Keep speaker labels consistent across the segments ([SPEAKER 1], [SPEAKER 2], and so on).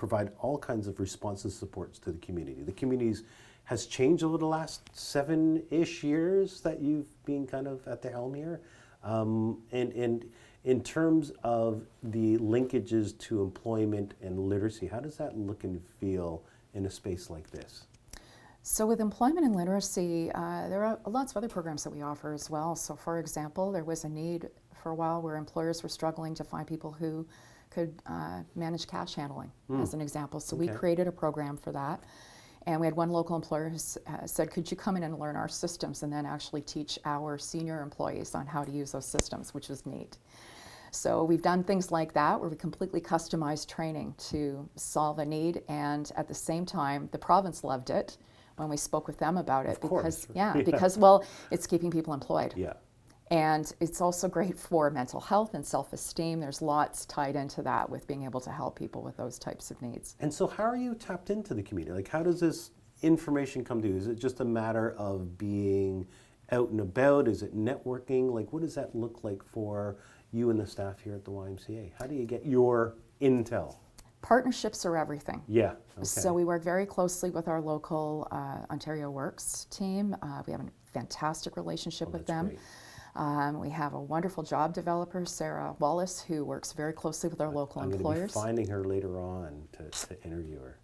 [SPEAKER 1] provide all kinds of responsive supports to the community. The community has changed over the last 7-ish years that you've been kind of at the helm here. And in terms of the linkages to employment and literacy, how does that look and feel in a space like this?
[SPEAKER 2] So with employment and literacy, there are lots of other programs that we offer as well. So for example, there was a need for a while where employers were struggling to find people who could manage cash handling, as an example. So we created a program for that. And we had one local employer who said, could you come in and learn our systems and then actually teach our senior employees on how to use those systems, which was neat. So we've done things like that where we completely customized training to solve a need, and at the same time, the province loved it when we spoke with them about it. Because, well, it's keeping people employed.
[SPEAKER 1] Yeah.
[SPEAKER 2] And it's also great for mental health and self-esteem. There's lots tied into that with being able to help people with those types of needs.
[SPEAKER 1] And so how are you tapped into the community? Like, how does this information come to you? Is it just a matter of being out and about? Is it networking? Like, what does that look like for you and the staff here at the YMCA? How do you get your intel?
[SPEAKER 2] Partnerships are everything.
[SPEAKER 1] Yeah. Okay.
[SPEAKER 2] So we work very closely with our local Ontario Works team. We have a fantastic relationship with them.
[SPEAKER 1] Great.
[SPEAKER 2] We have a wonderful job developer, Sarah Wallace, who works very closely with our local employers.
[SPEAKER 1] I'm going to be finding her later on to interview her.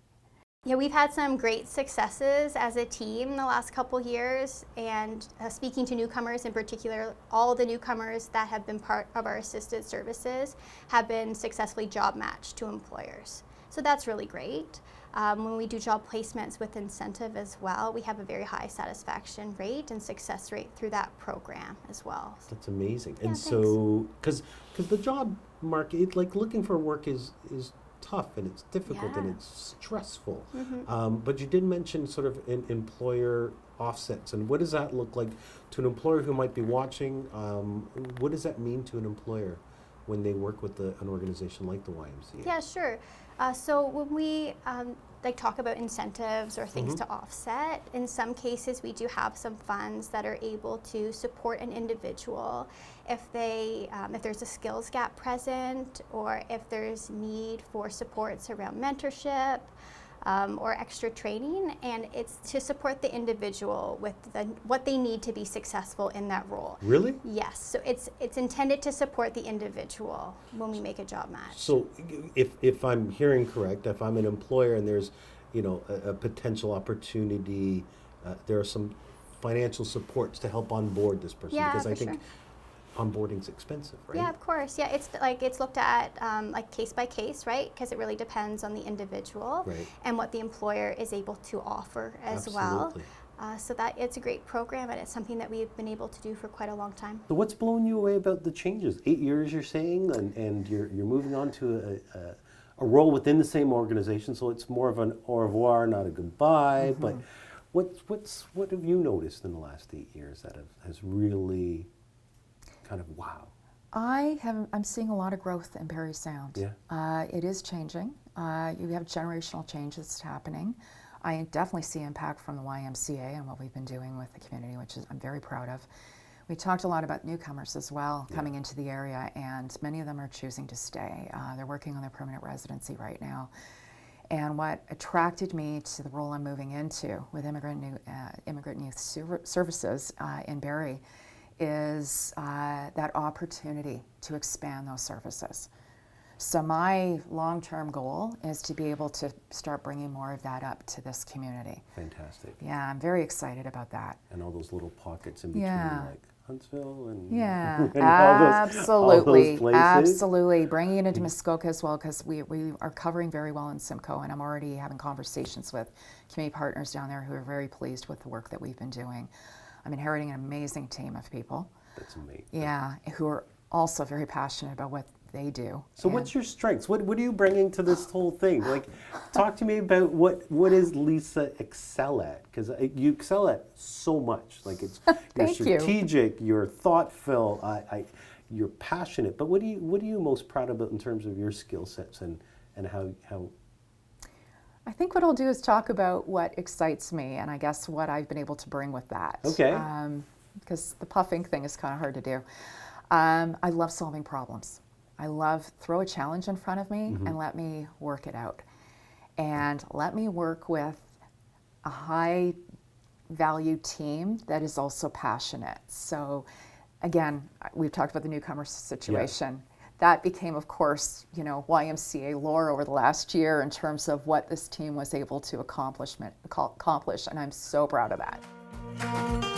[SPEAKER 3] Yeah, we've had some great successes as a team the last couple years, and speaking to newcomers in particular, all the newcomers that have been part of our assisted services have been successfully job matched to employers. So that's really great. When we do job placements with incentive as well, we have a very high satisfaction rate and success rate through that program as well.
[SPEAKER 1] That's amazing.
[SPEAKER 3] Yeah,
[SPEAKER 1] and so, because the job market, like looking for work is tough and it's difficult and it's stressful. But you did mention sort of employer offsets, and what does that look like to an employer who might be watching? What does that mean to an employer when they work with an organization like the YMCA?
[SPEAKER 3] Yeah, sure. So when we talk about incentives or things to offset, in some cases we do have some funds that are able to support an individual if there's a skills gap present, or if there's need for supports around mentorship or extra training, and it's to support the individual with what they need to be successful in that role.
[SPEAKER 1] Really?
[SPEAKER 3] Yes. So it's intended to support the individual when we make a job match.
[SPEAKER 1] So if I'm hearing correct, if I'm an employer and there's a potential opportunity, there are some financial supports to help onboard this person, because I think onboarding's expensive, right?
[SPEAKER 3] Yeah, of course. Yeah, it's looked at case by case, right? Because it really depends on the individual and what the employer is able to offer as well. So that it's a great program, and it's something that we've been able to do for quite a long time.
[SPEAKER 1] So what's blown you away about the changes? 8 years, you're saying, and you're moving on to a role within the same organization. So it's more of an au revoir, not a goodbye. But what have you noticed in the last 8 years that has really kind of wow?
[SPEAKER 2] I'm seeing a lot of growth in Parry Sound.
[SPEAKER 1] Yeah.
[SPEAKER 2] It is changing. You have generational changes happening. I definitely see impact from the YMCA and what we've been doing with the community, which I'm very proud of. We talked a lot about newcomers as well coming into the area, and many of them are choosing to stay. They're working on their permanent residency right now. And what attracted me to the role I'm moving into with Immigrant Youth Services in Parry is that opportunity to expand those services. So my long-term goal is to be able to start bringing more of that up to this community.
[SPEAKER 1] Fantastic.
[SPEAKER 2] Yeah, I'm very excited about that.
[SPEAKER 1] And all those little pockets in between, like Huntsville and
[SPEAKER 2] and
[SPEAKER 1] absolutely,
[SPEAKER 2] all those absolutely. Bringing it into Muskoka as well, because we are covering very well in Simcoe, and I'm already having conversations with community partners down there who are very pleased with the work that we've been doing. I'm inheriting an amazing team of people.
[SPEAKER 1] That's amazing.
[SPEAKER 2] Yeah, who are also very passionate about what they do.
[SPEAKER 1] So what's your strengths? What are you bringing to this whole thing? Like, talk to me about what does Lisa excel at? Because you excel at so much. Like, it's you're strategic, you're thoughtful, you're passionate. But what are you most proud about in terms of your skill sets and how?
[SPEAKER 2] I think what I'll do is talk about what excites me, and I guess what I've been able to bring with that.
[SPEAKER 1] Okay.
[SPEAKER 2] Because the puffing thing is kind of hard to do. I love solving problems. I love throw a challenge in front of me and let me work it out. and let me work with a high value team that is also passionate. So again, we've talked about the newcomer situation. That became, of course, YMCA lore over the last year in terms of what this team was able to accomplish, and I'm so proud of that.